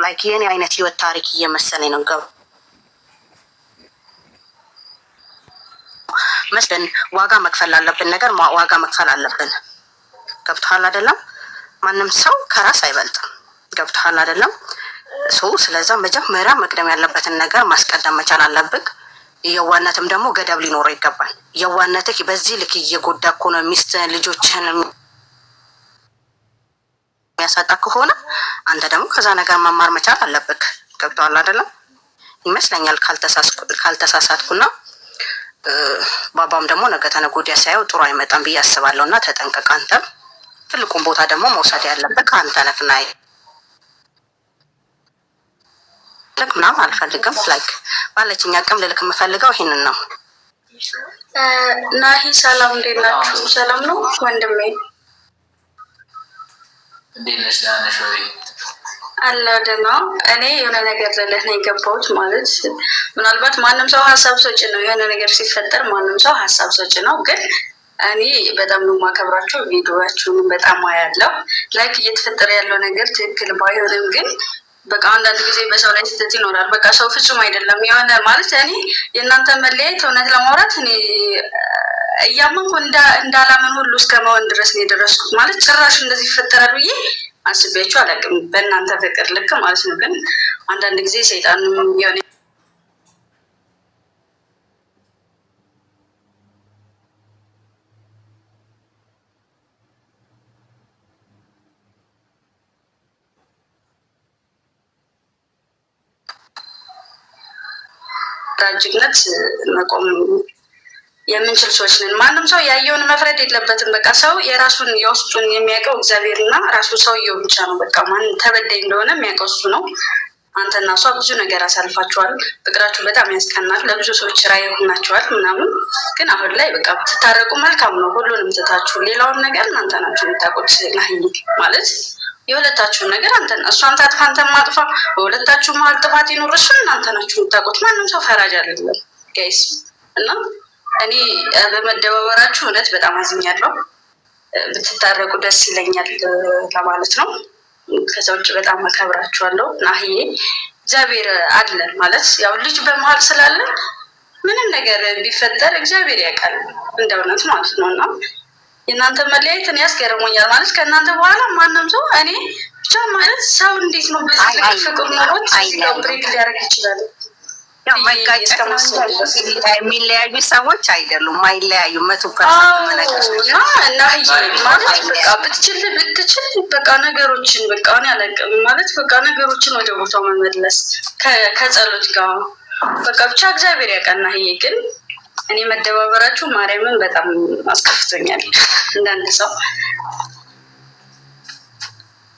ላይክ የኔ አይነት ህይወት ታሪክ እየመሰለኝ ነው መስለን ዋጋ መክፈል አለብን ነገር ዋጋ መክፈል አለብን። ገብቶሃል አይደለም? ማንም ሰው ከራስ አይበልጥም። ገብቶሃል አይደለም? ስለዛ መጀመሪያ መቅደም ያለበትን ነገር ማስቀደም መቻል አለብህ። የዋነትም ደግሞ ገደብ ሊኖረው ይገባል። የዋነትህ በዚህ ልክ እየጎዳ እኮ ነው ሚስትህን ልጆችህን የሚያሳጣ ከሆነ አንተ ደግሞ ከዛ ነገር መማር መቻል አለብህ። ገብቶሃል አይደለም? ይመስለኛል ካልተሳሳትኩና ባባም ደግሞ ነገ ተነገ ወዲያ ሳይው ጥሩ አይመጣም ብዬ አስባለሁ። እና ተጠንቀቅ። አንተም ትልቁን ቦታ ደግሞ መውሰድ ያለብህ አንተ ነህ። ምናምን አልፈልግም። ላይክ ባለችኝ አቅም ልልክ የምፈልገው ይሄንን ነው። ናሂ ሰላም፣ እንዴት ናችሁ? ሰላም ነው ወንድሜ? እንዴት ነሽ? ደህና ነሽ ወይ? አለሁ ደህና። እኔ የሆነ ነገር ልልህ ነው የገባሁት። ማለት ምናልባት ማንም ሰው ሀሳብ ሰጪ ነው። የሆነ ነገር ሲፈጠር ማንም ሰው ሀሳብ ሰጪ ነው። ግን እኔ በጣም ነው የማከብራቸው። ቪዲዮዋችሁንም በጣም አያለሁ። ላይክ እየተፈጠረ ያለው ነገር ትክክል ባይሆንም ግን በቃ አንዳንድ ጊዜ በሰው ላይ ስህተት ይኖራል። በቃ ሰው ፍጹም አይደለም። የሆነ ማለት እኔ የእናንተ መለያየት እውነት ለማውራት እኔ እያመንኩ እንዳላምን ሁሉ እስከ መሆን ድረስ ነው የደረስኩት። ማለት ጭራሽ እንደዚህ ይፈጠራል ብዬ አስቤያችሁ አላውቅም፣ በእናንተ ፍቅር ልክ ማለት ነው። ግን አንዳንድ ጊዜ ሰይጣንም የሆነ ራጅነት መቆም የምንችል ሰዎች ነን። ማንም ሰው ያየውን መፍረድ የለበትም። በቃ ሰው የራሱን የውስጡን የሚያውቀው እግዚአብሔርና ራሱ ሰውየው ብቻ ነው። በቃ ማን ተበዳይ እንደሆነ የሚያውቀው እሱ ነው። አንተና እሷ ብዙ ነገር አሳልፋችኋል። ፍቅራችሁ በጣም ያስቀናል። ለብዙ ሰዎች ራዕይ ሆናችኋል ምናምን። ግን አሁን ላይ በቃ ብትታረቁ መልካም ነው። ሁሉንም ትታችሁ ሌላውን ነገር እናንተ ናችሁ የምታውቁት። ናሂ ማለት የሁለታችሁን ነገር እሷን ታጥፋ አንተን ማጥፋ፣ በሁለታችሁ መሀል ጥፋት ይኖር፣ እሱን እናንተ ናችሁ የምታውቁት። ማንም ሰው ፈራጅ አይደለም ጋይስ። እና እኔ በመደባበራችሁ እውነት በጣም አዝኛለሁ። ብትታረቁ ደስ ይለኛል ለማለት ነው። ከዛ ውጭ በጣም አከብራችኋለሁ። ናሂዬ እግዚአብሔር አለ ማለት ያው ልጅ በመሀል ስላለ ምንም ነገር ቢፈጠር እግዚአብሔር ያውቃል እንደ እውነት ማለት ነው። እና የእናንተ መለያየት እኔ ያስገርሞኛል። ማለት ከእናንተ በኋላ ማንም ሰው እኔ ብቻ ማለት ሰው እንዴት ነው በዚህ ፍቅር ኖሮት ብሬክ ሊያደርግ ይችላል? መጋጨት የሚለያዩ ሰዎች አይደሉም። ማይለያዩ 100% እና ማለት በቃ ብትችል በቃ ነገሮችን በቃ እኔ አላውቅም ማለት በቃ ነገሮችን ወደ ቦታው መመለስ ከጸሎት ጋር በቃ ብቻ እግዚአብሔር ያውቃል። ናሂዬ ግን እኔ መደባበራችሁ ማርያምን በጣም አስከፍቶኛል። እንዳንድ ሰው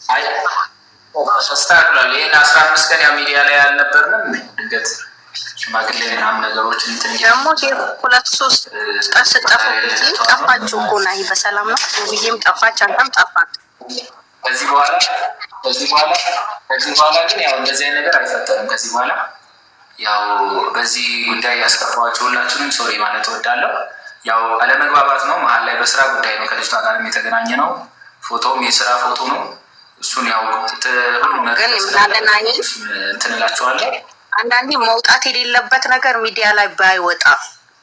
አይ ተስተካክሏል። ይሄን 15 ቀን ያው ሚዲያ ላይ አልነበርንም። ድንገት ሽማግሌ ምናምን ነገሮች እንትን ደግሞ 2-3 ቀን ስጠፉ ጠፋችሁ እኮ ናሂ። በሰላም ነው ብዬም ጠፋች፣ አንተም ጠፋት። ከዚህ በኋላ ግን ያው እንደዚህ አይነት ነገር አይፈጠርም። ከዚህ በኋላ ያው በዚህ ጉዳይ ያስከፋኋችሁ ሁላችሁንም ሶሪ ማለት እወዳለሁ። ያው አለመግባባት ነው መሀል ላይ በስራ ጉዳይ ነው። ከልጅቷ ጋርም የተገናኘ ነው። ፎቶውም የስራ ፎቶ ነው። እሱን ያው ሁሉ ነገር እንትን እላችኋለሁ። አንዳንዴ መውጣት የሌለበት ነገር ሚዲያ ላይ ባይወጣ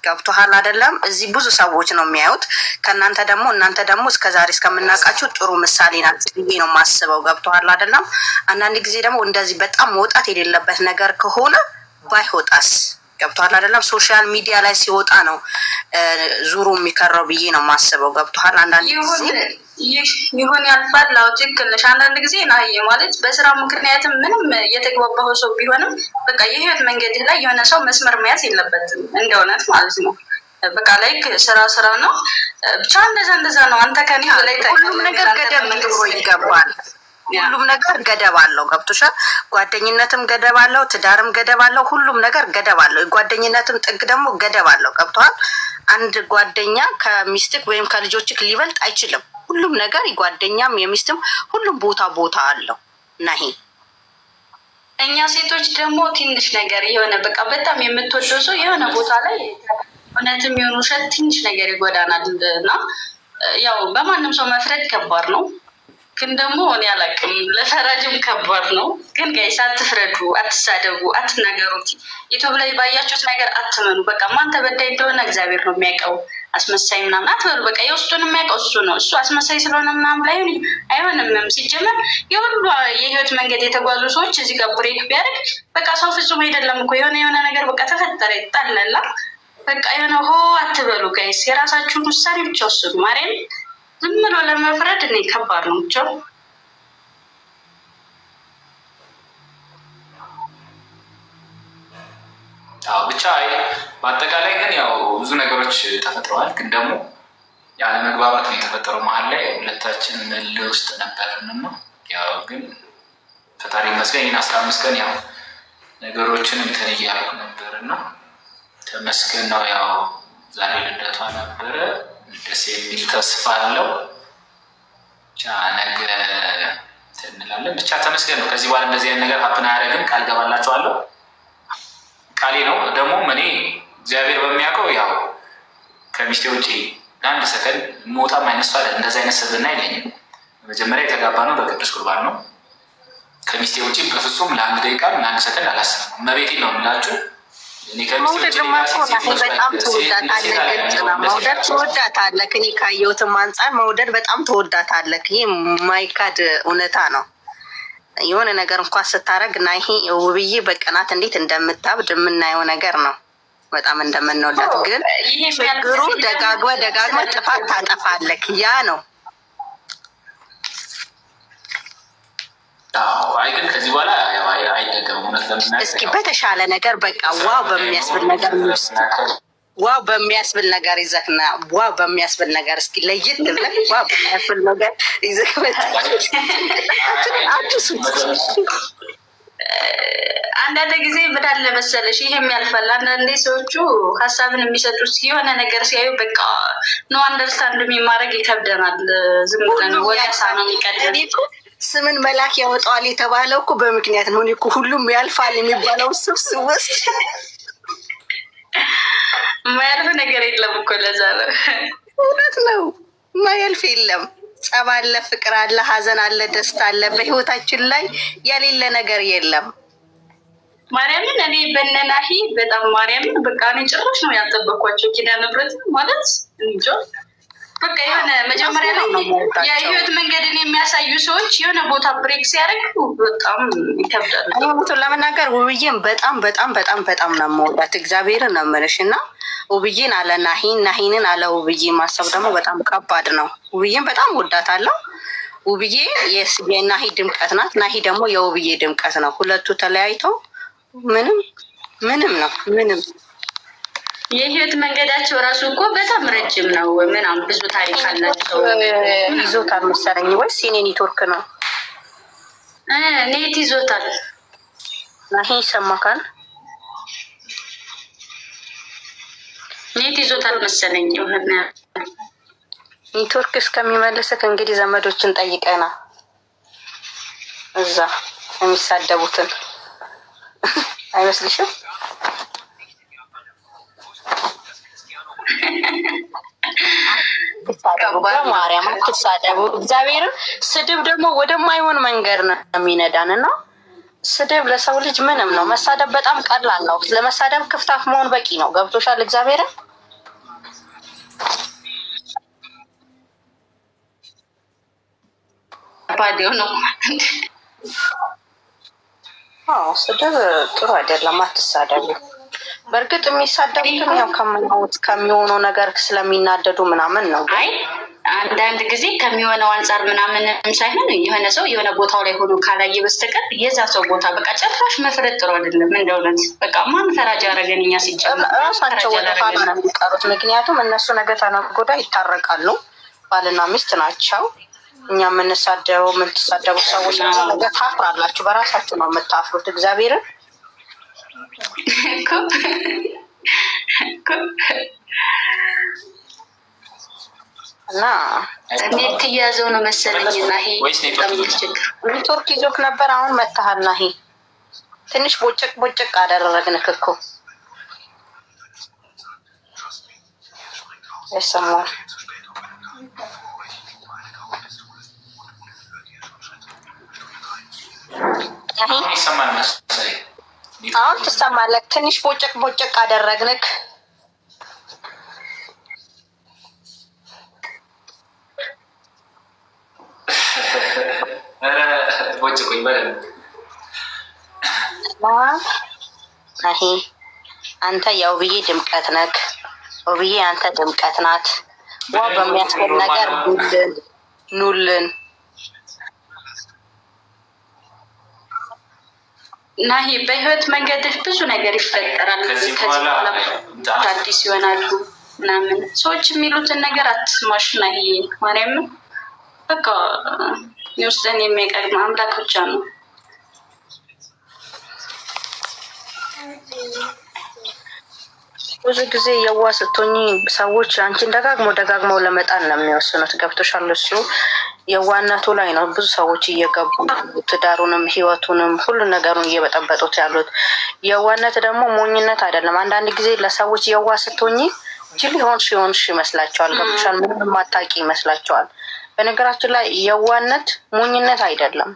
ገብቶሃል አይደለም? እዚህ ብዙ ሰዎች ነው የሚያዩት። እናንተ ደግሞ እስከዛሬ እስከምናውቃችሁ ጥሩ ምሳሌ ናችሁ ብዬ ነው የማስበው። ገብቶሃል አይደለም? አንዳንድ ጊዜ ደግሞ እንደዚህ በጣም መውጣት የሌለበት ነገር ከሆነ ባይወጣስ? ገብቶሃል አይደለም? ሶሻል ሚዲያ ላይ ሲወጣ ነው ዙሩ የሚከረው ብዬ ነው የማስበው። ገብቶሃል? አንዳንድ ጊዜ ይሁን ያልፋል። አዎ ትክክል ነሽ። አንዳንድ ጊዜ ናሂዬ ማለት በስራ ምክንያትም ምንም የተግባባው ሰው ቢሆንም በቃ የህይወት መንገድህ ላይ የሆነ ሰው መስመር መያዝ የለበትም እንደ እውነት ማለት ነው። በቃ ላይ ስራ ነው ብቻ እንደዛ ነው። አንተ ከኔ ላይ ሁሉም ነገር ገደብ ሊኖረው ይገባል። ሁሉም ነገር ገደብ አለው። ገብቶሻል? ጓደኝነትም ገደብ አለው፣ ትዳርም ገደብ አለው፣ ሁሉም ነገር ገደብ አለው። የጓደኝነትም ጥግ ደግሞ ገደብ አለው። ገብቶሃል? አንድ ጓደኛ ከሚስትክ ወይም ከልጆችክ ሊበልጥ አይችልም። ሁሉም ነገር የጓደኛም የሚስትም ሁሉም ቦታ አለው። ናሂ እኛ ሴቶች ደግሞ ትንሽ ነገር የሆነ በቃ በጣም የምትወደው ሰው የሆነ ቦታ ላይ እውነትም የሆኑ ውሸት ትንሽ ነገር ይጎዳናል እና ያው በማንም ሰው መፍረድ ከባድ ነው። ግን ደግሞ እኔ አላውቅም፣ ለፈራጅም ከባድ ነው። ግን ጋይስ አትፍረዱ፣ አትሳደቡ፣ አትናገሩት። ዩቱብ ላይ ባያችሁት ነገር አትመኑ። በቃ ማን ተበዳይ እንደሆነ እግዚአብሔር ነው የሚያውቀው። አስመሳይ ምናምን አትበሉ። በቃ የውስጡን የሚያውቀው እሱ ነው። እሱ አስመሳይ ስለሆነ ምናምን ላይ አይሆንም። ሲጀመር የሁሉ የህይወት መንገድ የተጓዙ ሰዎች እዚህ ጋር ብሬክ ቢያደርግ በቃ ሰው ፍጹም አይደለም እኮ የሆነ ነገር በቃ ተፈጠረ ይጣላላ። በቃ የሆነ ሆ አትበሉ ጋይስ፣ የራሳችሁን ውሳኔ ብቻ ወስኑ። ማርያም ዝም ብሎ ለመፍረድ እኔ ከባድ ነው ብቻ። ብቻ በአጠቃላይ ግን ያው ብዙ ነገሮች ተፈጥረዋል። ግን ደግሞ ያለ መግባባት ነው የተፈጠረው። መሀል ላይ ሁለታችን እልህ ውስጥ ነበርን ነው ያው ግን ፈጣሪ ይመስገን ይህን 15 ቀን ያው ነገሮችን እንትን እያልኩ ነበር እና ተመስገን ነው። ያው ዛሬ ልደቷ ነበረ። ደስ የሚል ተስፋ አለው። ብቻ ነገ እንላለን። ብቻ ተመስገን ነው። ከዚህ በኋላ እንደዚህ አይነት ነገር ሀፕን አያደርግም። ቃል ገባላችኋለሁ። ቃሌ ነው። ደግሞ እኔ እግዚአብሔር በሚያውቀው ያው ከሚስቴ ውጭ ለአንድ ሰከንድ መውጣም አይነሱ አለ። እንደዚህ አይነት ስብዕና የለኝም። መጀመሪያ የተጋባ ነው በቅዱስ ቁርባን ነው። ከሚስቴ ውጭ በፍጹም ለአንድ ደቂቃ ለአንድ ሰከንድ አላስብም። መቤቴን ነው የምላችሁ። መውደድ በጣም ትወዳታለህ። ግልጽ ነው። መውደድ ትወዳታለህ። እኔ ካየሁትም አንጻር መውደድ በጣም ትወዳታለህ። ይህ ማይካድ እውነታ ነው። የሆነ ነገር እንኳን ስታረግ እና ይሄ ውብዬ በቀናት እንዴት እንደምታብድ የምናየው ነገር ነው። በጣም እንደምንወዳት ግን ችግሩ ደጋግመ ጥፋት ታጠፋለህ። ያ ነው። አይ ግን ከዚህ በኋላ አይደገምም። እውነት ለምናምን እስኪ በተሻለ ነገር በቃ ዋው በሚያስብል ነገር ዋው በሚያስብል ነገር ይዘክና ዋው በሚያስብል ነገር እስኪ ለይት ብለህ ዋው በሚያስብል ነገር ይዘክ አዲሱ አንዳንድ ጊዜ ምን አለ መሰለሽ፣ ይሄም ያልፋል። አንዳንዴ ሰዎቹ ሀሳብን የሚሰጡት የሆነ ነገር ሲያዩ በቃ ኖ አንደርስታንድ የሚማረግ ይከብደናል። ዝም ብለን ወቀሳ ነው የሚቀደም። ስምን መላክ ያወጣዋል የተባለው እኮ በምክንያት ነው። እኔ እኮ ሁሉም ያልፋል የሚባለው ስብስብ ውስጥ ማያልፍ ነገር የለም እኮ። ለዛ ነው። እውነት ነው። ማያልፍ የለም። ጸብ አለ፣ ፍቅር አለ፣ ሀዘን አለ፣ ደስታ አለ። በህይወታችን ላይ የሌለ ነገር የለም። ማርያምን እኔ በነናሂ በጣም ማርያምን በቃ እኔ ጭራሽ ነው ያልጠበኳቸው። ኪዳነ ምሕረት ማለት እንጃ በቃ የሆነ መጀመሪያ ላይ የህይወት መንገድን የሚያሳዩ ሰዎች የሆነ ቦታ ብሬክ ሲያደርጉ በጣም ይከብዳል። እውነቱን ለመናገር ውብዬን በጣም በጣም በጣም በጣም ነው የምወዳት። እግዚአብሔርን ነው የምልሽ እና ውብዬን አለ ናሂንን አለ ውብዬ ማሰብ ደግሞ በጣም ከባድ ነው። ውብዬን በጣም ወዳታለሁ። ውብዬ የናሂ ድምቀት ናት። ናሂ ደግሞ የውብዬ ድምቀት ነው። ሁለቱ ተለያይተው ምንም ነው ምንም የህይወት መንገዳቸው ራሱ እኮ በጣም ረጅም ነው። ምናምን ብዙ ታሪክ አላቸው። ይዞታል መሰለኝ ወይስ የኔ ኔትወርክ ነው? ኔት ይዞታል። ናሂ ይሰማካል? ኔት ይዞታል መሰለኝ። ኔትወርክ እስከሚመልስክ እንግዲህ ዘመዶችን ጠይቀና እዛ የሚሳደቡትን አይመስልሽም? ማርያም አትሳደቡ። እግዚአብሔርን ስድብ ደግሞ ወደማይሆን መንገድ ነው የሚነዳን እና ስድብ ለሰው ልጅ ምንም ነው። መሳደብ በጣም ቀላል ነው። ለመሳደብ ክፍታፍ መሆን በቂ ነው። ገብቶሻል? እግዚአብሔርን ባዲው ነው። ስድብ ጥሩ አይደለም። አትሳደቡ። በእርግጥ የሚሳደቡትም ያው ከሚሆነው ነገር ስለሚናደዱ ምናምን ነው። አይ አንዳንድ ጊዜ ከሚሆነው አንጻር ምናምን ሳይሆን የሆነ ሰው የሆነ ቦታው ላይ ሆኖ ካላየ በስተቀር የዛ ሰው ቦታ በቃ ጭራሽ መፍረድ ጥሩ አይደለም። እንደውነት በቃ ማን ፈራጅ አደረገን? እኛ ሲጀምር ራሳቸው ወደ ኋላ ነው የሚቀሩት። ምክንያቱም እነሱ ነገ ተነገ ወዲያ ይታረቃሉ። ባልና ሚስት ናቸው። እኛ የምትሳደቡ ሰዎች ነገ ታፍራላችሁ። በራሳችሁ ነው የምታፍሩት። እግዚአብሔርን እና ኔት እያዘው ነው መሰለኝ። እና ይሄ ኔትወርክ ይዞክ ነበር። አሁን መታሃል። እና ይሄ ትንሽ ቦጭቅ አደረግንክ እኮ የሰማው ይሰማል መሰለኝ። አሁን ትሰማለህ? ትንሽ ቦጨቅ ቦጨቅ አደረግንክ። ቦጭቁኝ በደንብ አሄ አንተ የውብዬ ድምቀት ነክ፣ ውብዬ አንተ ድምቀት ናት። ዋ በሚያስፈል ነገር ኑልን ናሂ በህይወት መንገድህ ብዙ ነገር ይፈጠራል። ከዚህ በኋላ አዲስ ይሆናሉ ምናምን ሰዎች የሚሉትን ነገር አትስማሽ ናሂ። ማርያም በቃ የውስጥን የሚያቀድም አምላክ ብቻ ነው። ብዙ ጊዜ የዋ ስትሆኚ ሰዎች አንቺን ደጋግመው ለመጣል ነው የሚወስኑት። ገብቶሻል? እሱ የዋነቱ ላይ ነው ብዙ ሰዎች እየገቡ ትዳሩንም ህይወቱንም ሁሉ ነገሩን እየበጠበጡት ያሉት። የዋነት ደግሞ ሞኝነት አይደለም። አንዳንድ ጊዜ ለሰዎች የዋ ስትሆኚ ጅል ሆንሽ ይመስላቸዋል። ገብቶሻል? ምንም አታውቂ ይመስላቸዋል። በነገራችን ላይ የዋነት ሞኝነት አይደለም።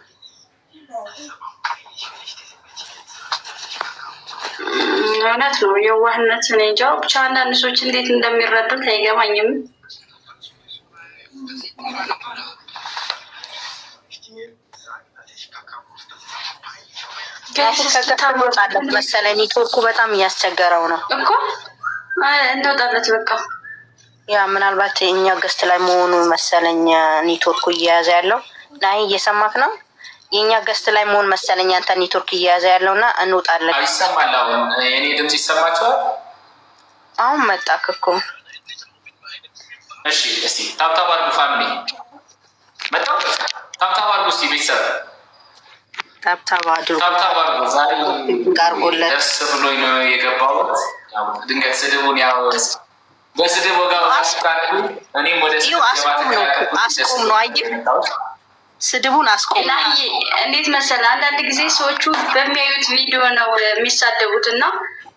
እውነት ነው የዋህነት። እኔ እንጃ ብቻ አንዳንድ ሰዎች እንዴት እንደሚረዱት አይገባኝም። ከገታሞጣለት መሰለኝ ኔትወርኩ በጣም እያስቸገረው ነው እኮ እንወጣለት በቃ። ያ ምናልባት እኛ ገስት ላይ መሆኑ መሰለኝ ኔትወርኩ እየያዘ ያለው። ናይ እየሰማክ ነው? የኛ ገስት ላይ መሆን መሰለኝ አንተ ኔትወርክ እየያዘ ያለውና እንውጣለን። ይሰማል? አሁን የኔ ድምጽ ይሰማችኋል? አሁን መጣክ እኮ። እሺ እስቲ ታብታብ አድርጉ ፋሚሊ። መጣው ታብታብ አድርጉ እስቲ ቤተሰብ ታብታብ አድርጉ። ዛሬ ጋርጎለት ደስ ብሎኝ ነው የገባሁት። ድንገት ስድቡን ያው በስድብ ወጋው አስቃሉ። እኔም ወደ አስቆም ነው አየህ፣ ስድቡን አስቆም። እንዴት መሰለህ አንዳንድ ጊዜ ሰዎቹ በሚያዩት ቪዲዮ ነው የሚሳደቡት እና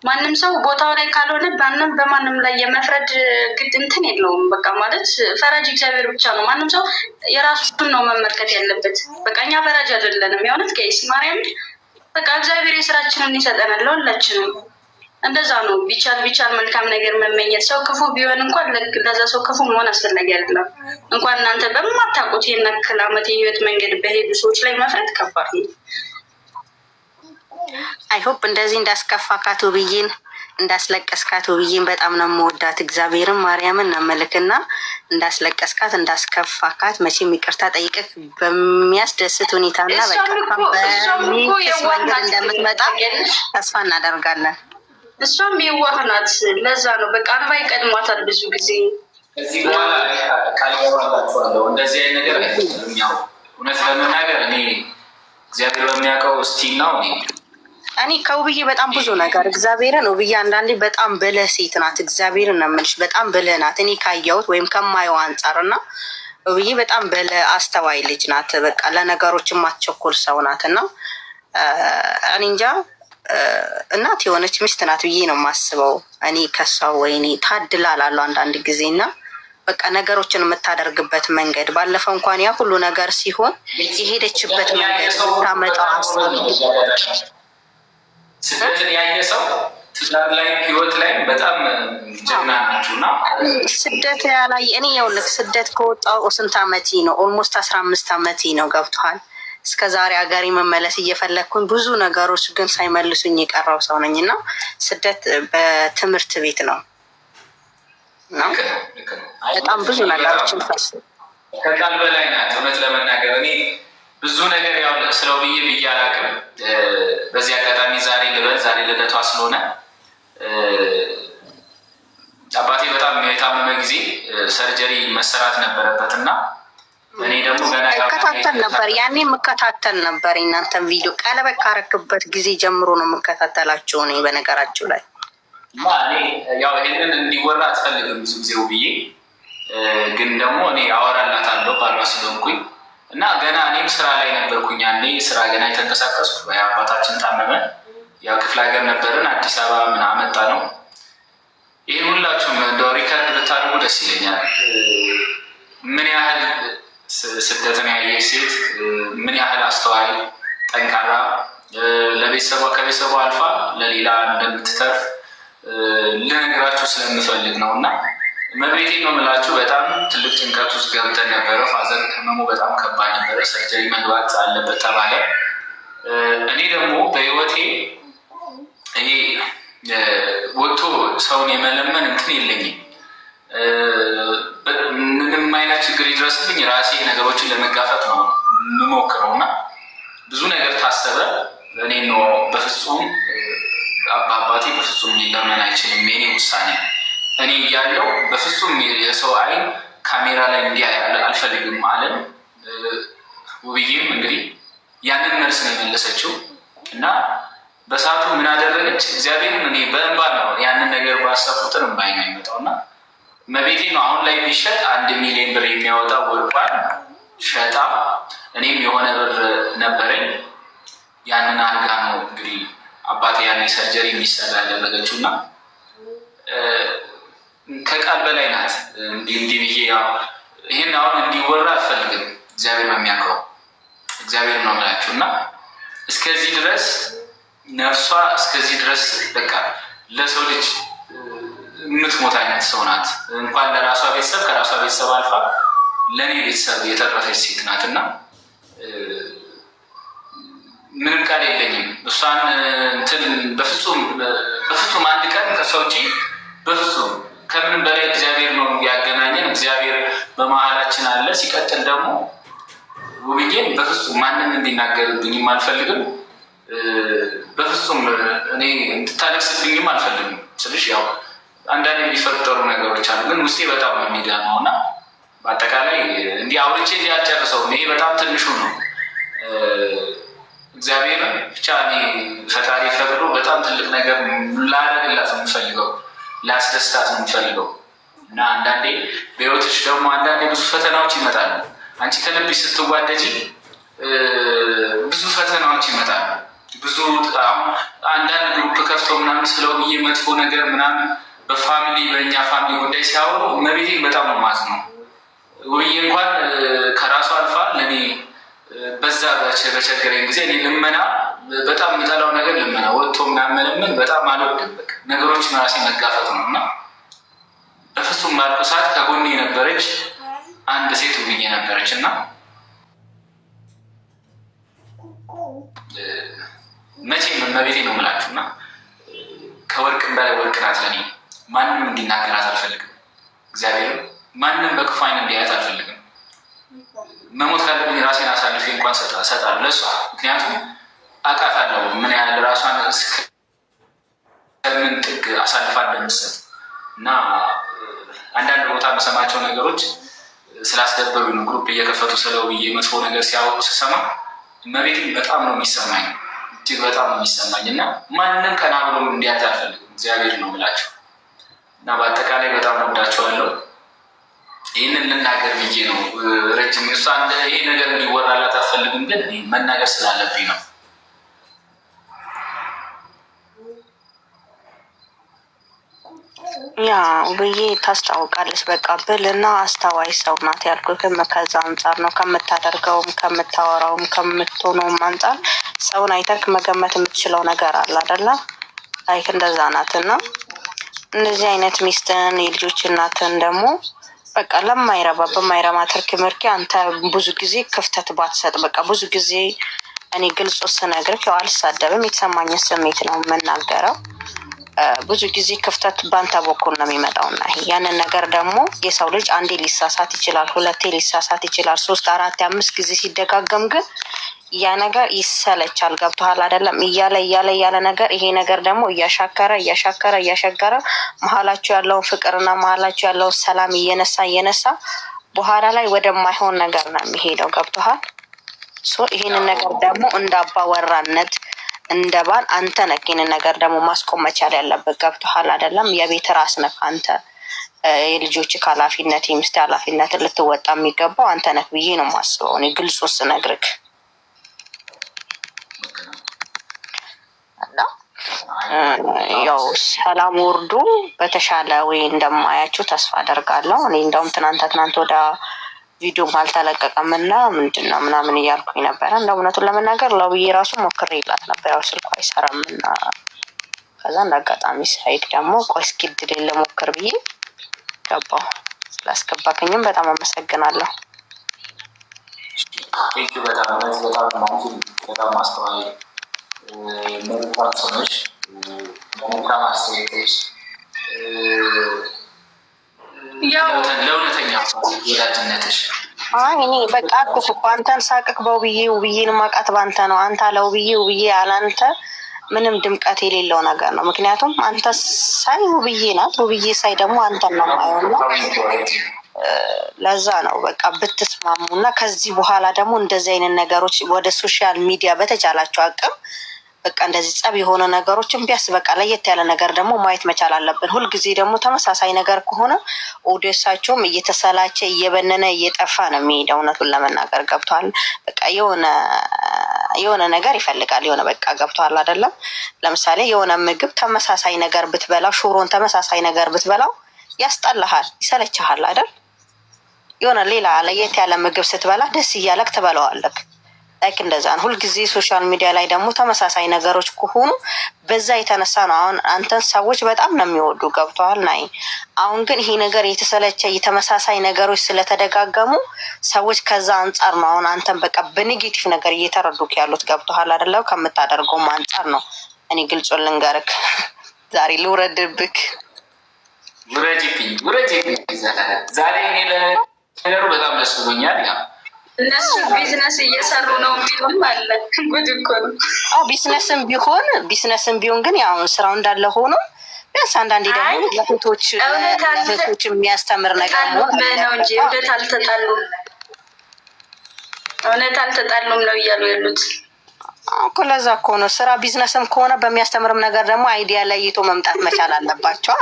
ማንም ሰው ቦታው ላይ ካልሆነ ማንም በማንም ላይ የመፍረድ ግድ እንትን የለውም። በቃ ማለት ፈራጅ እግዚአብሔር ብቻ ነው። ማንም ሰው የራሱን ነው መመልከት ያለበት። በቃ እኛ ፈራጅ አይደለንም። የሆነት ከይስ ማርያም በቃ እግዚአብሔር የስራችንን ይሰጠናል ለሁላችንም። እንደዛ ነው። ቢቻል መልካም ነገር መመኘት። ሰው ክፉ ቢሆን እንኳን ለዛ ሰው ክፉ መሆን አስፈላጊ አይደለም። እንኳን እናንተ በማታውቁት ይህን ያክል ዓመት የህይወት መንገድ በሄዱ ሰዎች ላይ መፍረድ ከባድ ነው። አይሆፕ እንደዚህ እንዳስከፋካት ውብዬን እንዳስለቀስካት ውብዬን በጣም ነው የምወዳት። እግዚአብሔርን ማርያምን እናመልክና እንዳስለቀስካት እንዳስከፋካት መቼም ይቅርታ ጠይቀህ በሚያስደስት ሁኔታና በጣም በሚክስ መንገድ እንደምትመጣ ተስፋ እናደርጋለን። እሷም የዋህ ናት። ለዛ ነው በቃ አንባ ይቀድሟታል ብዙ ጊዜ። እዚህ በኋላ ቃል ገባላችኋለሁ እንደዚህ አይነት ነገር ያው እውነት ለመናገር እኔ እግዚአብሔር በሚያውቀው እስቲል ነው እኔ ከውብዬ በጣም ብዙ ነገር እግዚአብሔርን ውብዬ አንዳንዴ በጣም ብልህ ሴት ናት። እግዚአብሔርን ነው የምልሽ በጣም ብልህ ናት። እኔ ካየሁት ወይም ከማየው አንጻር እና ውብዬ በጣም ብልህ አስተዋይ ልጅ ናት። በቃ ለነገሮች የማትቸኮል ሰው ናት እና እኔ እንጃ እናት የሆነች ሚስት ናት ብዬ ነው የማስበው። እኔ ከሷ ወይኔ ታድላ እላለሁ አንዳንድ ጊዜ እና በቃ ነገሮችን የምታደርግበት መንገድ ባለፈው እንኳን ያ ሁሉ ነገር ሲሆን የሄደችበት መንገድ ታመጣው ስደትን ያየ ሰው ትዳር ላይ ህይወት ላይ በጣም ጀግና ናችሁ እና ስደት ያላይ እኔ የውልክ ስደት ከወጣው ስንት አመቴ ነው? ኦልሞስት 15 አመቴ ነው። ገብቶሃል? እስከ ዛሬ ሀገሬ መመለስ እየፈለግኩኝ ብዙ ነገሮች ግን ሳይመልሱኝ የቀረው ሰው ነኝ እና ስደት በትምህርት ቤት ነው። በጣም ብዙ ነገሮችን ፈስ ከቃል በላይ ናት። እውነት ለመናገር እኔ ብዙ ነገር ያው ስለው ብዬ አላውቅም። በዚህ አጋጣሚ ዛሬ ልደቷ ስለሆነ አባቴ በጣም የታመመ ጊዜ ሰርጀሪ መሰራት ነበረበት እና እኔ ደግሞ ገና እከታተል ነበር ያኔ የምከታተል ነበር እናንተን ቪዲዮ ቀለበት ካረክበት ጊዜ ጀምሮ ነው የምከታተላቸው። እኔ በነገራችሁ ላይ እኔ ያው ይሄንን እንዲወራ አትፈልግም ብዙ ጊዜው ብዬ ግን ደግሞ እኔ አወራላታለሁ ባሏ ስለሆንኩኝ እና ገና እኔም ስራ ላይ ነበርኩኝ። ያኔ ስራ ገና የተንቀሳቀስኩ አባታችን ታመመ። ያው ክፍለ ሀገር ነበርን አዲስ አበባ ምን አመጣ ነው። ይህ ሁላችሁም እንደው ሪከርድ ብታደርጉ ደስ ይለኛል። ምን ያህል ስደትን ያየች ሴት፣ ምን ያህል አስተዋይ ጠንካራ ለቤተሰቧ ከቤተሰቧ አልፋ ለሌላ እንደምትተርፍ ልነግራችሁ ስለምፈልግ ነው። እና መቤቴ ነው የምላችሁ። በጣም ትልቅ ጭንቀት ውስጥ ገብተን ነበረ። ፋዘር ህመሙ በጣም ከባድ ነበረ። ሰርጀሪ መግባት አለበት ተባለ። እኔ ደግሞ በህይወቴ ይሄ ወጥቶ ሰውን የመለመን እንትን የለኝም። ምንም አይነት ችግር ይድረስብኝ ራሴ ነገሮችን ለመጋፈጥ ነው የምሞክረው እና ብዙ ነገር ታሰበ። እኔ ነው በፍጹም አባቴ በፍጹም ሊለመን አይችልም፣ የኔ ውሳኔ። እኔ እያለው በፍጹም የሰው አይን ካሜራ ላይ እንዲያይ አልፈልግም አለን። ውብዬም እንግዲህ ያንን መልስ ነው የመለሰችው እና በሰዓቱ ምን አደረገች? እግዚአብሔርን እኔ በእንባ ነው ያንን ነገር ባሰብኩትን እምባይ ነው የሚመጣው እና መቤቴ ነው አሁን ላይ ቢሸጥ 1 ሚሊዮን ብር የሚያወጣ ወርቋን ሸጣ እኔም የሆነ ብር ነበረኝ ያንን አድርጋ ነው እንግዲህ አባቴ ያኔ ሰርጀሪ የሚሰራ ያደረገችው እና ከቃል በላይ ናት። እንዲህ ብዬ ይህን አሁን እንዲወራ አልፈልግም። እግዚአብሔር ነው የሚያውቀው፣ እግዚአብሔር ነው የምላችሁ እና እስከዚህ ድረስ ነፍሷ እስከዚህ ድረስ በቃ ለሰው ልጅ የምትሞት አይነት ሰው ናት። እንኳን ለራሷ ቤተሰብ ከራሷ ቤተሰብ አልፋ ለእኔ ቤተሰብ የተረፈች ሴት ናት እና ምንም ቃል የለኝም። እሷን እንትን በፍጹም አንድ ቀን ከሷ ውጪ በፍጹም ከምንም በላይ እግዚአብሔር ነው ያገናኘን። እግዚአብሔር በመሀላችን አለ። ሲቀጥል ደግሞ ውብዬን በፍጹም ማንም እንዲናገርብኝም አልፈልግም። በፍጹም እኔ እንድታለቅስብኝም አልፈልግም ስልሽ ያው አንዳንድ የሚፈጠሩ ነገሮች አሉ፣ ግን ውስጤ በጣም ነው የሚዳነው እና በአጠቃላይ እንዲህ አውርቼ ሊያጨርሰው ይሄ በጣም ትንሹ ነው። እግዚአብሔርን ብቻ እኔ ፈጣሪ ፈቅዶ በጣም ትልቅ ነገር ላደርግላት ነው የምፈልገው፣ ላስደስታት ነው የምፈልገው እና አንዳንዴ በህይወትሽ ደግሞ አንዳንዴ ብዙ ፈተናዎች ይመጣሉ። አንቺ ከልብሽ ስትዋደጂ ብዙ ፈተናዎች ይመጣሉ። ብዙ አሁን አንዳንድ ግሩፕ ከፍተው ምናምን ስለው ብዬ መጥፎ ነገር ምናምን በፋሚሊ በእኛ ፋሚሊ ጉዳይ ሲያወሩ መቤቴ በጣም ነው ማለት ነው። ውብዬ እንኳን ከራሷ አልፋ ለእኔ በዛ በቸገረኝ ጊዜ እኔ ልመና በጣም የምጠላው ነገር ልመና ወጥቶ ምናምን መለመን በጣም አልወድም። በቃ ነገሮችን ራሴ መጋፈጥ ነው እና በፍጹም ባልኩ ሰዓት ከጎኔ የነበረች አንድ ሴት ውብዬ ነበረች እና መቼም መቤቴ ነው የምላችሁ እና ከወርቅም በላይ ወርቅ ናት ለእኔ። ማንም እንዲናገራት አልፈልግም። እግዚአብሔርም ማንም በክፉ ዓይን እንዲያያት አልፈልግም። መሞት ካለብኝ ራሴን አሳልፌ እንኳን ሰጣለሁ ለእሷ። ምክንያቱም አውቃታለሁ ምን ያህል ራሷን እስከምን ጥግ አሳልፋ እንደምትሰጥ እና አንዳንድ ቦታ የምሰማቸው ነገሮች ስላስደበሩኝ ነው። ግሩፕ እየከፈቱ ስለው ብዬ መጥፎ ነገር ሲያወሩ ስሰማ እመቤቴን በጣም ነው የሚሰማኝ፣ እጅግ በጣም ነው የሚሰማኝ እና ማንም ቀና ብሎ እንዲያት አልፈልግም። እግዚአብሔር ነው የምላቸው እና በአጠቃላይ በጣም ወዳቸዋለሁ። ይህንን ልናገር ብዬ ነው ረጅም እሷ ይሄ ነገር እንዲወራላት አልፈልግም፣ ግን መናገር ስላለብኝ ነው። ያ ውብዬ ታስታውቃለች። በቃ ብልና አስተዋይ ሰው ናት ያልኩትም ከዛ አንጻር ነው። ከምታደርገውም ከምታወራውም ከምትሆነውም አንጻር ሰውን አይተክ መገመት የምትችለው ነገር አለ አይደለ? ላይክ እንደዛ ናት እና እንደዚህ አይነት ሚስትን የልጆች እናትን ደግሞ በቃ ለማይረባ በማይረማ ትርክ ምርኪ አንተ ብዙ ጊዜ ክፍተት ባትሰጥ በቃ ብዙ ጊዜ እኔ ግልጽ ስነግርህ ያው አልሳደብም፣ የተሰማኝ ስሜት ነው የምናገረው። ብዙ ጊዜ ክፍተት ባንተ በኩል ነው የሚመጣውና ያንን ነገር ደግሞ የሰው ልጅ አንዴ ሊሳሳት ይችላል፣ ሁለቴ ሊሳሳት ይችላል፣ 3 4 5 ጊዜ ሲደጋገም ግን ያ ነገር ይሰለቻል። ገብቶሃል አይደለም? እያለ ነገር ይሄ ነገር ደግሞ እያሻከረ መሀላቸው ያለውን ፍቅርና መሀላቸው ያለውን ሰላም እየነሳ በኋላ ላይ ወደማይሆን ነገር ነው የሚሄደው። ገብቶሃል? ይሄንን ነገር ደግሞ እንዳባወራነት እንደ ባል አንተ ነህ ይሄንን ነገር ደግሞ ማስቆም መቻል ያለበት። ገብቶሃል አይደለም? የቤት ራስ ነህ አንተ። የልጆች ኃላፊነት የሚስት ኃላፊነት ልትወጣ የሚገባው አንተ ነህ ብዬ ነው የማስበው እኔ ግልጹን ስነግርህ እና ያው ሰላም ወርዱ በተሻለ ወይ እንደማያችሁ ተስፋ አደርጋለሁ። እኔ እንደውም ትናንት ወደ ቪዲዮም አልተለቀቀም እና ምንድነው ምናምን እያልኩኝ ነበረ። እንደ እውነቱን ለመናገር ለውብዬ ራሱ ሞክሬላት ነበር፣ ያው ስልኳ አይሰራም እና ከዛ እንደ አጋጣሚ ሳይክ ደግሞ ቆይ እስኪ እድሌን ልሞክር ብዬ ገባሁ። ስላስገባክኝም በጣም አመሰግናለሁ። በጣም ማስተዋይ መልካም ሰዎች መልካም አስተያየቶች ለእውነተኛ ወዳጅነትሽ እኔ በቃ አልኩህ እኮ አንተን ሳቅክ ውብዬን ማቃት ባንተ ነው። አንተ አለ ውብዬ አላንተ ምንም ድምቀት የሌለው ነገር ነው። ምክንያቱም አንተ ሳይ ውብዬ ናት፣ ውብዬ ሳይ ደግሞ አንተን ነው የማየውና ለዛ ነው በቃ ብትስማሙ እና ከዚህ በኋላ ደግሞ እንደዚህ አይነት ነገሮች ወደ ሶሻል ሚዲያ በተቻላቸው አቅም በቃ እንደዚህ ጸብ የሆነ ነገሮችን ቢያስ በቃ ለየት ያለ ነገር ደግሞ ማየት መቻል አለብን። ሁልጊዜ ደግሞ ተመሳሳይ ነገር ከሆነ ኦዲየንሳቸውም እየተሰላቸ እየበነነ እየጠፋ ነው የሚሄደው። እውነቱን ለመናገር ገብቷል። በቃ የሆነ ነገር ይፈልጋል። የሆነ በቃ ገብቷል አይደለም። ለምሳሌ የሆነ ምግብ ተመሳሳይ ነገር ብትበላው፣ ሽሮን ተመሳሳይ ነገር ብትበላው ያስጠላሃል፣ ይሰለችሃል አይደል? የሆነ ሌላ ለየት ያለ ምግብ ስትበላ ደስ እያለክ ትበላዋለክ። ላይክ እንደዛ ነው። ሁልጊዜ ሶሻል ሚዲያ ላይ ደግሞ ተመሳሳይ ነገሮች ከሆኑ በዛ የተነሳ ነው አሁን አንተን ሰዎች በጣም ነው የሚወዱ። ገብተዋል ናይ አሁን ግን ይሄ ነገር የተሰለቸ የተመሳሳይ ነገሮች ስለተደጋገሙ ሰዎች ከዛ አንጻር ነው አሁን አንተን በቃ በኔጌቲቭ ነገር እየተረዱክ ያሉት። ገብተዋል አይደለም? ከምታደርገውም አንጻር ነው። እኔ ግልጹን ልንገርክ ዛሬ ልውረድብክ። ውረጅብኝ ዛሬ እኔ ለነገሩ በጣም ደስ ብሎኛል። ያ እነሱ ቢዝነስ እየሰሩ ነው የሚሉም አለ። ጉድ እኮ ነው። ቢዝነስም ቢሆን ግን ያው ስራው እንዳለ ሆኖ ቢያንስ አንዳንዴ ደግሞ ለፎቶች የሚያስተምር ነገር ነው እንጂ እውነት አልተጣሉም ነው እያሉ ያሉት እኮ። ለዛ እኮ ነው ስራ ቢዝነስም ከሆነ በሚያስተምርም ነገር ደግሞ አይዲያ ለይቶ መምጣት መቻል አለባቸው።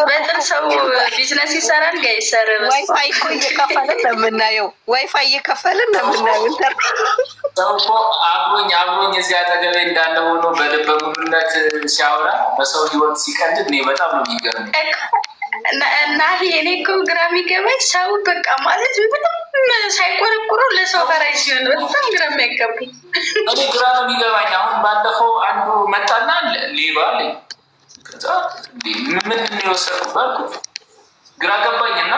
በጥር ሰው ቢዝነስ ይሰራል። ጋይሰር ዋይፋይ እኮ እየከፈልን ነው የምናየው። ሰው እኮ አብሮኝ እዚህ አጠገቤ እንዳለ ሆኖ በልበ ሙሉነት ሲያወራ በሰው ህይወት ሲቀልድ እኔ በጣም ነው የሚገርመኝ። እና እኔ እኮ ግራ የሚገባኝ ሰው በቃ ማለት ምንም ሳይቆረቁረው ለሰው ፈራጅ ሲሆን በጣም ግራ የሚያጋባኝ እኔ ግራ ነው የሚገባኝ። አሁን ባለፈው አንዱ መጣና ሌባ አለኝ። ከዛ ምንድን ነው የወሰድኩት ግራ ገባኝና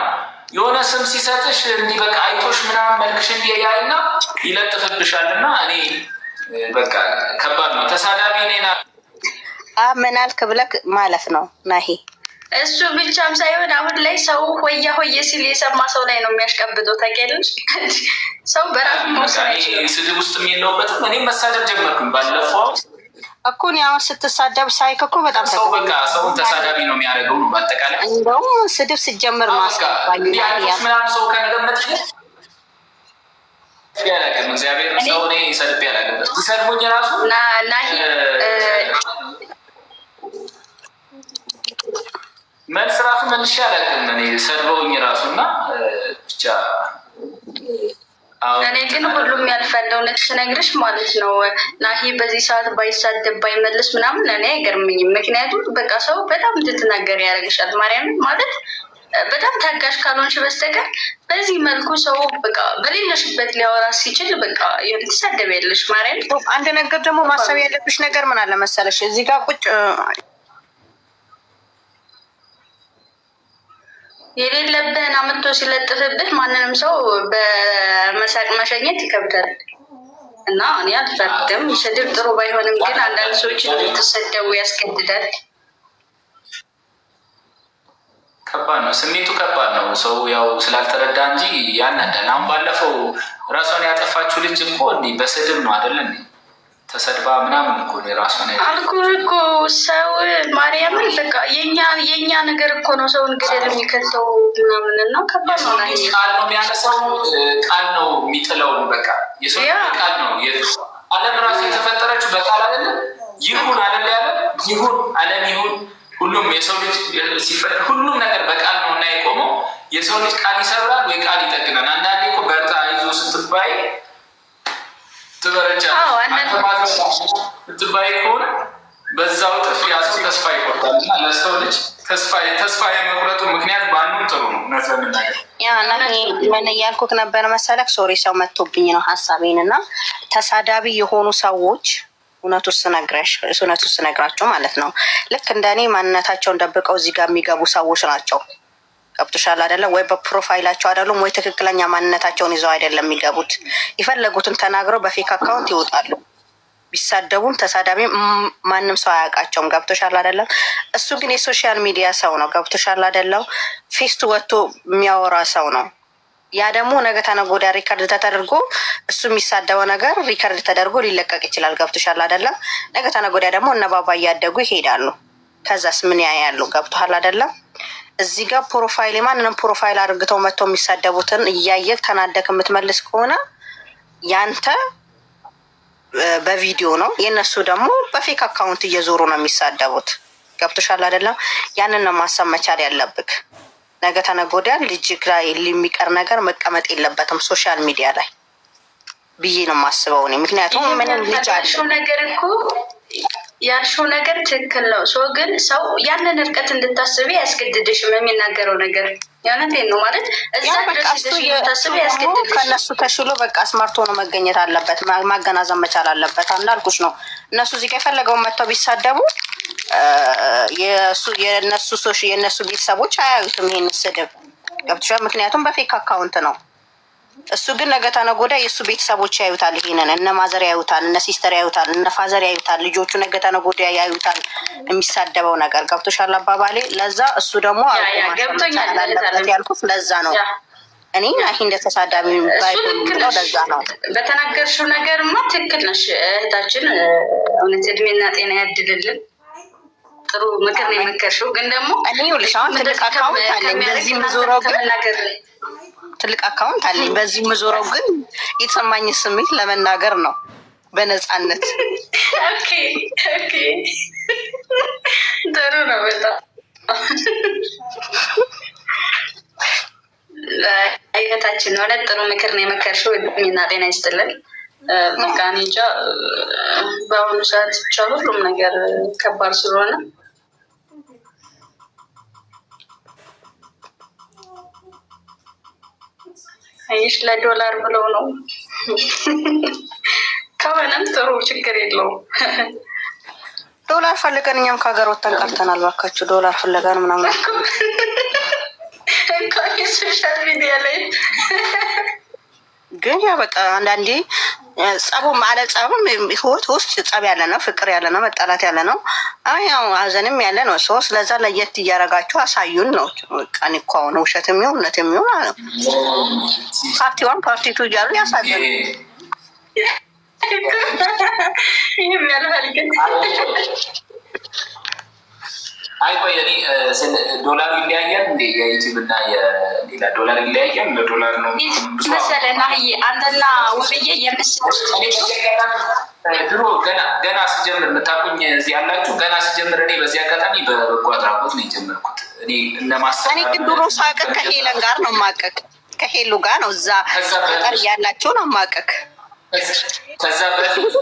የሆነ ስም ሲሰጥሽ እንዲህ በቃ አይቶሽ ምናምን መልክሽ እንዲህ ያይና ይለጥፍብሻልና እኔ በቃ ከባድ ነው። ተሳዳቢ እኔና ምን አልክ ብለክ ማለፍ ነው ናሂ። እሱ ብቻም ሳይሆን አሁን ላይ ሰው ሆያ ሆየ ሲል የሰማ ሰው ላይ ነው የሚያሽቀብጠው። ታውቂያለሽ? ሰው በራሱ ስድብ ውስጥ የለውበትም። እኔም መሳደብ ጀመርኩኝ ባለፈው እኮ እኔ አሁን ስትሳደብ ሳይክ እኮ በጣም ሰው በቃ ሰውን ተሳዳቢ ነው የሚያደርገው ነው በአጠቃላይ። እንደውም ስድብ ሲጀምር ማስባኝ ምናምን ሰው ከነገመት ያላቅም እግዚአብሔር ሰው እኔ ሰድቤ ያላቅበት ሲሰድቡኝ ራሱ ናሂ መልስ ራሱ መልሼ አላውቅም። እኔ ሰድበውኝ ራሱ እና ብቻ እኔ ግን ሁሉም ያልፋል። እውነት ስነግርሽ ማለት ነው ናሂ በዚህ ሰዓት ባይሳደብ ባይመልስ ምናምን እኔ አይገርምኝም። ምክንያቱም በቃ ሰው በጣም እንድትናገር ያደርግሻል። ማርያምን ማለት በጣም ታጋሽ ካልሆንሽ በስተቀር በዚህ መልኩ ሰው በቃ በሌለሽበት ሊያወራ ሲችል በቃ ትሳደቢያለሽ። ማርያም አንድ ነገር ደግሞ ማሰብ ያለብሽ ነገር ምን አለ መሰለሽ እዚህ ጋር ቁጭ የሌለብህን አምጥቶ ሲለጥፍብህ ማንንም ሰው በመሳቅ መሸኘት ይከብዳል እና እኔ አልፈርድም። ስድብ ጥሩ ባይሆንም ግን አንዳንድ ሰዎች እንድትሰደቡ ያስገድዳል። ከባድ ነው፣ ስሜቱ ከባድ ነው። ሰው ያው ስላልተረዳ እንጂ ያናዳል። አሁን ባለፈው ራሷን ያጠፋችው ልጅ እኮ እንዲህ በስድብ ነው አይደለም ተሰድባ ምናምን እኮ ራሷን አልኩህ እኮ ሰው ማርያምን በቃ የኛ ነገር እኮ ነው ሰውን ገደል የሚከተው ምናምን እና ከባድ ነው። ቃል ነው የሚያነሳው፣ ቃል ነው የሚጥለው። በቃ የሰው ቃል ነው። ዓለም ራሱ የተፈጠረችው በቃል አይደለም። ይሁን አይደለ ያለ ይሁን ዓለም ይሁን ሁሉም የሰው ልጅ ሲፈጠር ሁሉም ነገር በቃል ነው እና የቆመው የሰው ልጅ ቃል ይሰብራል ወይ ቃል ይጠግናል። አንዳንዴ እኮ በርታ ይዞ ስትባይ ትበረጃለሽ። ትባይ ከሆነ በዛው ጥፍ ያሰው ተስፋ ይቆርጣል እና ለሰው ልጅ ተስፋ የመቁረጡ ምክንያት ባንኑም ጥሩ ነው። ነፍለምናገር ምን እያልኩት ነበር መሰለክ? ሶሪ ሰው መጥቶብኝ ነው ሀሳቤን እና ተሳዳቢ የሆኑ ሰዎች እውነቱ ስነግራቸው ማለት ነው ልክ እንደኔ ማንነታቸውን ደብቀው እዚህ ጋር የሚገቡ ሰዎች ናቸው። ገብቶሻል አይደለም ወይ? በፕሮፋይላቸው አይደሉም ወይ ትክክለኛ ማንነታቸውን ይዘው አይደለም የሚገቡት። የፈለጉትን ተናግረው በፌክ አካውንት ይወጣሉ። ቢሳደቡም ተሳዳቢም ማንም ሰው አያውቃቸውም። ገብቶሻል አይደለም? እሱ ግን የሶሻል ሚዲያ ሰው ነው። ገብቶሻል አይደለም? ፌስቱ ወጥቶ የሚያወራ ሰው ነው። ያ ደግሞ ነገ ተነገ ወዲያ ሪከርድ ተደርጎ እሱ የሚሳደበው ነገር ሪከርድ ተደርጎ ሊለቀቅ ይችላል። ገብቶሻል አይደለም? ነገ ተነገ ወዲያ ደግሞ እነ ባባ እያደጉ ይሄዳሉ። ከዛስ ምን ያያሉ? ገብቶሃል አይደለም? እዚህ ጋር ፕሮፋይል የማንንም ፕሮፋይል አድርግተው መጥተው የሚሳደቡትን እያየህ ተናደክ የምትመልስ ከሆነ ያንተ በቪዲዮ ነው፣ የእነሱ ደግሞ በፌክ አካውንት እየዞሩ ነው የሚሳደቡት። ገብቶሻል አይደለም? ያንን ነው ማሰብ መቻል ያለብክ። ነገ ተነገ ወዲያ ልጅግ ላይ የሚቀር ነገር መቀመጥ የለበትም ሶሻል ሚዲያ ላይ ብዬ ነው የማስበው እኔ። ምክንያቱም ምንም ልጅ ያልሽው ነገር እኮ ያልሽው ነገር ትክክል ነው። ሰው ግን ሰው ያንን እርቀት እንድታስቢ ያስገድድሽም የሚናገረው ነገር ያንተን ነው ማለት እዛ ድረስ እንድታስቢ ያስገድድሽ። ከእነሱ ተሽሎ በቃ ስማርት ሆኖ መገኘት አለበት፣ ማገናዘብ መቻል አለበት። እንዳልኩሽ ነው እነሱ እዚህ ጋር የፈለገውን መጥተው ቢሳደቡ የእነሱ ቤተሰቦች አያዩትም ይሄን ስድብ። ገብቶሻል? ምክንያቱም በፌክ አካውንት ነው። እሱ ግን ነገ ተነገ ወዲያ የእሱ ቤተሰቦች ያዩታል። ይሄንን እነ ማዘር ያዩታል፣ እነ ሲስተር ያዩታል፣ እነ ፋዘር ያዩታል። ልጆቹ ነገ ተነገ ወዲያ ያዩታል የሚሳደበው ነገር። ገብቶሻል አባባሌ? ለዛ እሱ ደግሞ አለበት ያልኩት ለዛ ነው። እኔ ይሄ እንደተሳዳቢ ባይሆን ለዛ ነው። በተናገርሽው ነገርማ ትክክል ነሽ እህታችን። እውነት እድሜና ጤና ያድልልን። ጥሩ ምክር ነው የመከርሽው። ግን ደግሞ እኔ ይኸውልሽ አሁን ትልቅ አካውንት አለኝ በዚህ ምዞረው ግን ትልቅ አካውንት አለኝ በዚህ ምዞረው ግን የተሰማኝ ስሜት ለመናገር ነው በነፃነት። ኦኬ ጥሩ ነው በጣም አይነታችን ነው። ጥሩ ምክር ነው የመከርሽው። እድሜና ጤና ይስጥልን። በቃ እኔ እንጃ በአሁኑ ሰዓት ብቻ ሁሉም ነገር ከባድ ስለሆነ አይሽ ለዶላር ብለው ነው ከሆነም ጥሩ ችግር የለውም። ዶላር ፈልገን እኛም ከሀገር ወጥተን ቀርተናል። እባካችሁ ዶላር ፍለጋን ምናምን እንኳን ሶሻል ሚዲያ ላይ ግን ያ በቃ አንዳንዴ ጸቡም አለ ጸቡም ህይወት ውስጥ ጸብ ያለ ነው፣ ፍቅር ያለ ነው፣ መጣላት ያለ ነው፣ ያው ሀዘንም ያለ ነው። ሰው ስለዛ ለየት እያደረጋችሁ አሳዩን ነው። ቀን እኮ አሁን ውሸት የሚሆን እውነት የሚሆን ፓርቲ ዋን ፓርቲ ቱ እያሉ ያሳዩን። ይህም ያልፈልግን አይቆይ እኔ ዶላር ይለያያል እንዴ? የዩቲዩብ እና የሌላ ዶላር ይለያያል? ለዶላር ነው መሰለህ ናሂ አንተና ውብዬ ድሮ ገና ስጀምር የምታውቁኝ እዚህ ያላችሁ ገና ስጀምር እኔ በዚህ አጋጣሚ በበጎ አድራጎት ነው የጀመርኩት። እኔ እኔ ግን ድሮ ሳቅቅ ከሄለን ጋር ነው ማቀቅ፣ ከሄሉ ጋር ነው እዛ ቀር ያላችሁ ነው ማቀቅ። ከዛ በፊት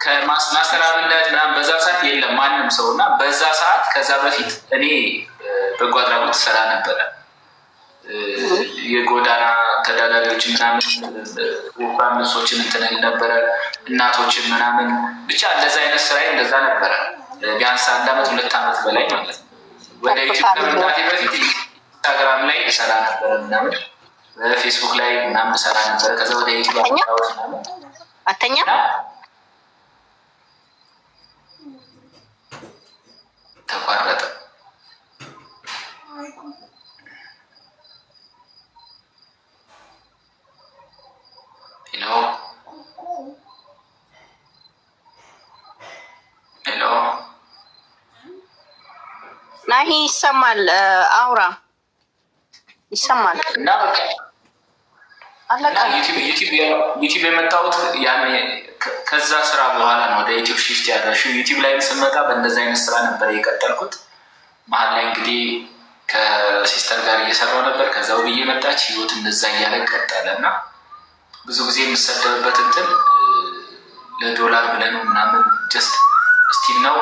ከማስተራብነት ምናምን በዛ ሰዓት የለም ማንም ሰው እና በዛ ሰዓት ከዛ በፊት እኔ በጎ አድራጎት ሰራ ነበረ። የጎዳና ተዳዳሪዎችን ምናምን ወፋምሶችን እንትንል ነበረ፣ እናቶችን ምናምን ብቻ እንደዛ አይነት ስራ እንደዛ ነበረ። ቢያንስ 1 ዓመት 2 ዓመት በላይ ማለት ነው። ወደ ዩቲዩብ ከመምጣቴ በፊት ኢንስታግራም ላይ ሰራ ነበረ ምናምን፣ ፌስቡክ ላይ ምናምን ሰራ ነበረ። ከዛ ወደ ዩቲዩብ አተኛ ተቋረጠ። ሄሎ ናሂ ይሰማል? አውራ ይሰማል እና በቃ ዩቲዩብ የመጣሁት ያኔ ከዛ ስራ በኋላ ነው ወደ ዩቲዩብ ሽፍት ያደረግሽው። ዩቲዩብ ላይ ስመጣ በእንደዚህ አይነት ስራ ነበር የቀጠልኩት። መሀል ላይ እንግዲህ ከሲስተር ጋር እየሰራው ነበር። ከዛ ውብዬ መጣች፣ ህይወት እንደዛ እያለ ቀጠለ እና ብዙ ጊዜ የምሰደብበት እንትን ለዶላር ብለን ምናምን ጀስት ስቲል ነው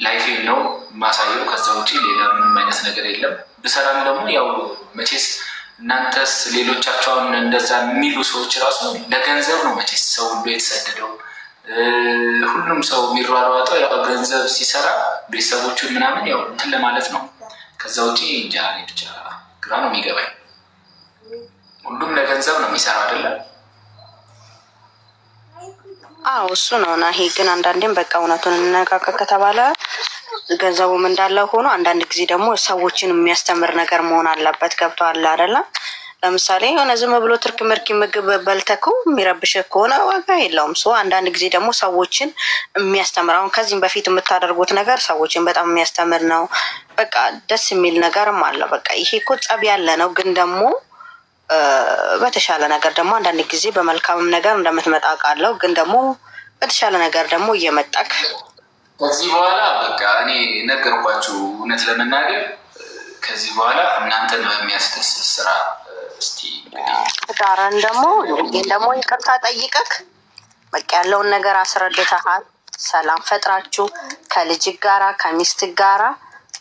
ላይፌን ነው ማሳየው። ከዛ ውጪ ሌላ ምንም አይነት ነገር የለም። ብሰራም ደግሞ ያው መቼስ እናንተስ ሌሎቻቸውን እንደዛ የሚሉ ሰዎች ራሱ ለገንዘብ ነው መቼስ ሰው ሁሉ የተሰደደው። ሁሉም ሰው የሚሯሯጠው ያው ገንዘብ ሲሰራ ቤተሰቦቹን ምናምን ያው እንትን ለማለት ነው። ከዛ ውጪ እንጃ እኔ ብቻ ግራ ነው የሚገባኝ። ሁሉም ለገንዘብ ነው የሚሰራው አይደለም? አዎ እሱ ነው እና ይሄ ግን አንዳንዴም በቃ እውነቱን እንነጋገር ከተባለ ገንዘቡም እንዳለ ሆኖ አንዳንድ ጊዜ ደግሞ ሰዎችን የሚያስተምር ነገር መሆን አለበት። ገብቶሃል አይደለም? ለምሳሌ የሆነ ዝም ብሎ ትርክ ምርኪ ምግብ በልተከው የሚረብሽህ ከሆነ ዋጋ የለውም። ሶ አንዳንድ ጊዜ ደግሞ ሰዎችን የሚያስተምር አሁን ከዚህም በፊት የምታደርጉት ነገር ሰዎችን በጣም የሚያስተምር ነው። በቃ ደስ የሚል ነገርም አለ። በቃ ይሄ እኮ ጸብ ያለ ነው፣ ግን ደግሞ በተሻለ ነገር ደግሞ አንዳንድ ጊዜ በመልካምም ነገር እንደምትመጣ ቃለው፣ ግን ደግሞ በተሻለ ነገር ደግሞ እየመጣክ ከዚህ በኋላ በቃ እኔ ነገርኳችሁ። እውነት ለመናገር ከዚህ በኋላ እናንተን በሚያስደስት ስራ እስቲ ዳራን ደግሞ ይህን ደግሞ ይቅርታ ጠይቀክ በቃ ያለውን ነገር አስረድተሃል። ሰላም ፈጥራችሁ ከልጅ ጋራ ከሚስት ጋራ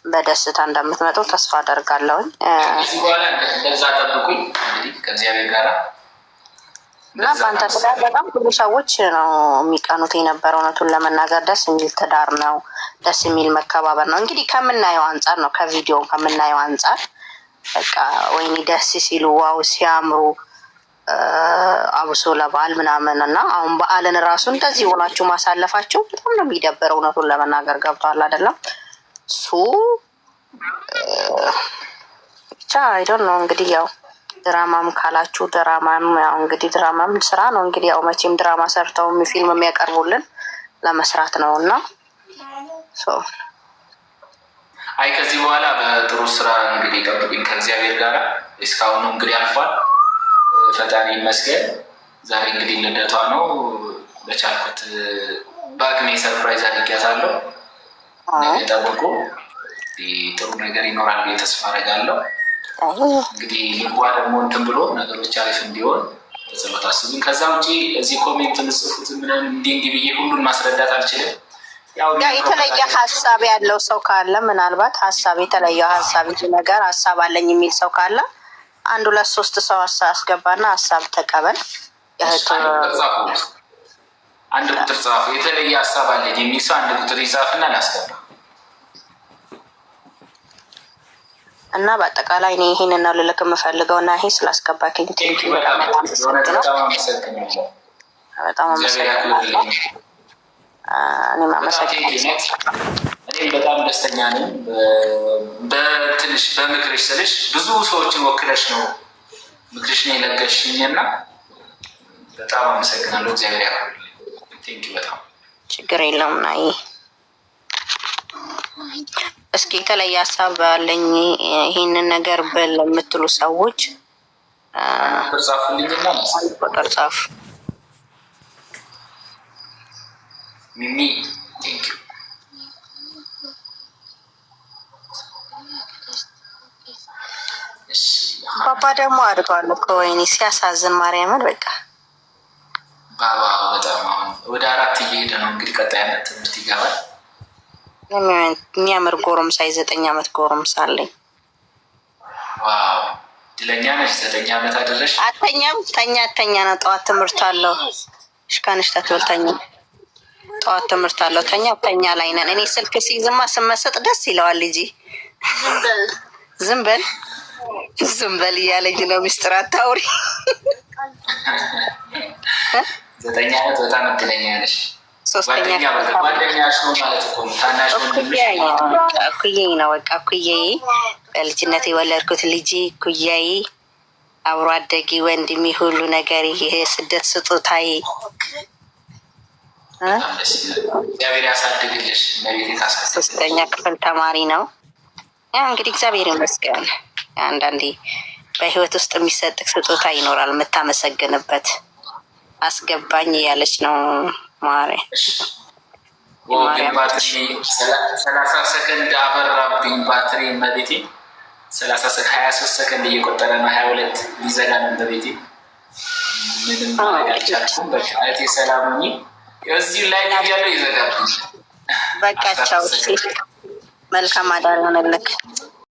በደስታ እንደምትመጡ ተስፋ አደርጋለሁኝ። ከዚህ በኋላ እንደዛ ጠብቁኝ እንግዲህ ከእግዚአብሔር ጋራ እና በአንተ ትዳር በጣም ብዙ ሰዎች ነው የሚቀኑት የነበረው። እውነቱን ለመናገር ደስ የሚል ትዳር ነው፣ ደስ የሚል መከባበር ነው። እንግዲህ ከምናየው አንጻር ነው፣ ከቪዲዮ ከምናየው አንጻር በቃ ወይኔ ደስ ሲሉ ዋው ሲያምሩ፣ አብሶ ለበዓል ምናምን እና አሁን በዓልን ራሱ እንደዚህ ሆናችሁ ማሳለፋቸው በጣም ነው የሚደበረው። እውነቱን ለመናገር ገብቷል አይደለም? ሱ ብቻ አይዶን ነው እንግዲህ ያው ድራማም ካላችሁ ድራማም ያው እንግዲህ ድራማም ስራ ነው እንግዲህ ያው መቼም ድራማ ሰርተው ፊልም የሚያቀርቡልን ለመስራት ነው እና አይ ከዚህ በኋላ በጥሩ ስራ እንግዲህ ጠብቁኝ ከእግዚአብሔር ጋር። እስካሁኑ እንግዲህ አልፏል፣ ፈጣሪ ይመስገን። ዛሬ እንግዲህ ልደቷ ነው። በቻልኩት በአቅሜ ሰርፕራይዝ አድርጊያታለሁ። ነገ ጠብቁ፣ ጥሩ ነገር ይኖራል ብዬ ተስፋ አደርጋለሁ። እንግዲህ ልቧ ደግሞ እንትን ብሎ ነገሮች አሪፍ እንዲሆን በጸሎት አስቡኝ። ከዛ ውጪ እዚህ ኮሜንት ምጽፉት ምንም እንዲህ ብዬ ሁሉን ማስረዳት አልችልም። ያው የተለየ ሀሳብ ያለው ሰው ካለ ምናልባት ሀሳብ የተለየ ሀሳብ ነገር ሀሳብ አለኝ የሚል ሰው ካለ 1 2 3 ሰው አስገባና ሀሳብ ተቀበል። አንድ ቁጥር ጻፉ። የተለየ ሀሳብ አለኝ የሚል ሰው 1 ቁጥር ይጻፍና ላስገባ እና በአጠቃላይ እኔ ይሄንን ነው ልልክ የምፈልገው እና ይሄ ስላስገባከኝ በጣም አመሰግናለሁ። እኔም አመሰግናለሁ። እኔም በጣም ደስተኛ ነኝ። በትንሽ በምክርሽ ስልሽ ብዙ ሰዎችን ወክለሽ ነው ምክርሽን የለገሽኝ እና በጣም አመሰግናለሁ። እግዚአብሔር ያክብርልኝ። ቴንኪው በጣም ችግር የለውም። ናይ እስኪ የተለየ ሀሳብ አለኝ ይሄንን ነገር በል የምትሉ ሰዎች ጻፉልኝና ቁጥር ጻፉ። ሚሚ ቴንኪው ባባ ደግሞ አድጓል እኮ ወይኔ ሲያሳዝን ማርያምን። በቃ ባባ በጣም አሁን ወደ 4 እየሄደ ነው እንግዲህ ቀጣይ ዓመት ትምህርት ይገባል። የሚያምር ጎረምሳ 9 ዓመት ጎረምሳ አለኝ። ዋው ድለኛ ነሽ። 9 ዓመት አደረሽ። አተኛም ተኛ ነው። ጠዋት ትምህርት አለው። ሽካንሽ ተትወልተኛ ጠዋት ትምህርት አለው። ተኛ ላይ ነን። እኔ ስልክ ሲይዝማ ስመሰጥ ደስ ይለዋል ልጅ። ዝም በል እያለኝ ነው። ሚስጥር አታውሪ። 9 ዓመት በጣም እድለኛ ነሽ። ሶስተኛ ጓደኛሽ ነው ማለት እኮ ነው። ታናሽ ወንድምሽ እኩያዬ ነው። በቃ እኩያዬ በልጅነት የወለድኩት ልጅ እኩያዬ፣ አብሮ አደጊ ወንድሜ፣ ሁሉ ነገር ይሄ ስደት ስጦታዬ። እግዚአብሔር ያሳድግልሽ። ነቤት ታሳድግ። 3ኛ ክፍል ተማሪ ነው። ያ እንግዲህ እግዚአብሔር ይመስገን። አንዳንዴ በህይወት ውስጥ የሚሰጥቅ ስጦታ ይኖራል የምታመሰግንበት። አስገባኝ እያለች ነው ማሬ። ባትሪ 30 ሰከንድ አበራብኝ። ባትሪ መቤቴ 23 ሰከንድ እየቆጠረ ነው። 22 ሊዘጋ ነው በቤቴ። ምንም ማድረግ አልቻልኩም። በቃ እህቴ ሰላም ሁኚ። እዚህ ላይ ያለው ይዘጋብኝ። በቃ ቻው። መልካም አዳር ሆነልክ።